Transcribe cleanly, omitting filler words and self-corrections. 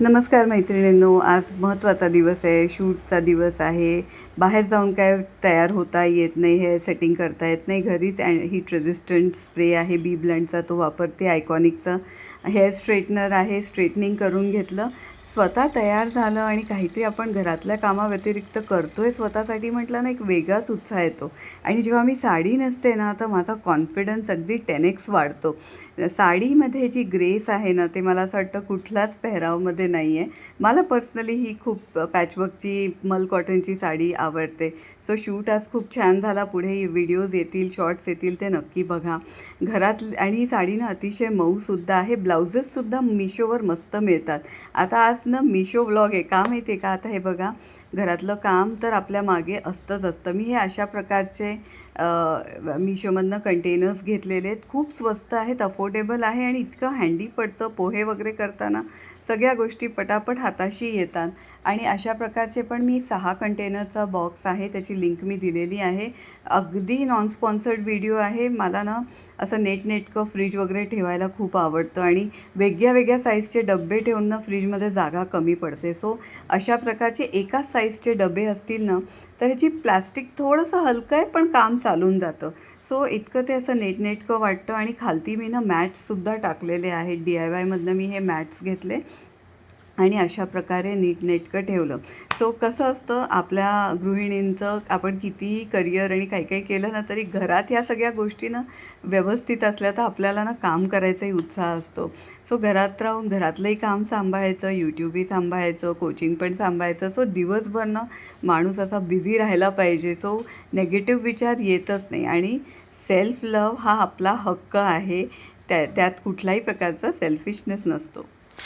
नमस्कार मैत्रिणींनो, आज महत्त्वाचा दिवस आहे, शूटचा दिवस आहे. बाहेर जाऊन काय तयार होता येत नाही, हेअर सेटिंग करता येत नाही. घरीच हीट रेझिस्टंट स्प्रे आहे बी ब्लँडचा, तो वापरते. आयकॉनिकचा हेअर स्ट्रेटनर आहे, स्ट्रेटनिंग करून घेतलं. स्वतः तयार झालं आणि काहीतरी आपण घरातल्या कामाव्यतिरिक्त करतो आहे स्वतःसाठी म्हटलं ना, एक वेगळाच उत्साह येतो. आणि जेव्हा मी साडी नेसते ना, तर माझा कॉन्फिडन्स अगदी 10x वाढतो. साडीमध्ये जी ग्रेस आहे ना, ते मला असं वाटतं कुठल्याच पेहरावमध्ये नाही आहे. मला पर्सनली ही खूप पॅचवर्कची मल कॉटनची साडी आवडते. सो शूट आज खूप छान झाला. पुढे व्हिडिओज येतील, शॉर्ट्स येतील, ते नक्की बघा. घरात आणि ही साडी ना अतिशय मऊसुद्धा आहे. ब्लाउजेससुद्धा मिशोवर मस्त मिळतात. आता आज ना मिशो व्लॉग आहे. का माहिती आहे का? आता हे बघा, घरातलं काम तर आपल्या मागे असतंच असतं. मी हे अशा प्रकारचे मिशोमधनं कंटेनर्स घेतलेले आहेत. खूप स्वस्त आहेत, अफोर्डेबल आहे आणि इतकं हँडी पडतं. पोहे वगैरे करताना सगळ्या गोष्टी पटापट हाताशी येतात. आणि अशा प्रकारचे पण मी 6 कंटेनरचा बॉक्स आहे, त्याची लिंक मी दिलेली आहे. अगदी नॉन स्पॉन्सर्ड व्हिडिओ आहे. मला ना असं नेटनेटकं फ्रीज वगैरे ठेवायला खूप आवडतं आणि वेगळ्या वेगळ्या साईजचे डबे ठेवून ना फ्रीजमध्ये जागा कमी पडते. सो अशा प्रकारचे एकाच साईजचे डबे असतील ना, तर ह्याची प्लॅस्टिक थोडंसं हलकं आहे, पण काम चालून जातं. सो इतकं ते असं नेटनेटकं वाटतं. आणि खालती मी ना मॅट्ससुद्धा टाकलेले आहेत. DIYमधनं मी हे मॅट्स घेतले आणि अशा प्रकारे नीटनेटकं ठेवलं. सो कसं असतं, आपल्या गृहिणींचं आपण कितीही करिअर आणि काही काही केलं ना, तरी घरात ह्या सगळ्या गोष्टी ना व्यवस्थित असल्या तर आपल्याला ना काम करायचाही उत्साह असतो. सो घरात राहून घरातलंही काम सांभाळायचं, यूट्यूबही सांभाळायचं, कोचिंग पण सांभाळायचं. सो दिवसभर ना माणूस असा बिझी राहायला पाहिजे. सो नेगेटिव्ह विचार येतच नाही. आणि सेल्फ लव्ह हा आपला हक्क आहे. त्यात कुठल्याही प्रकारचा सेल्फिशनेस नसतो.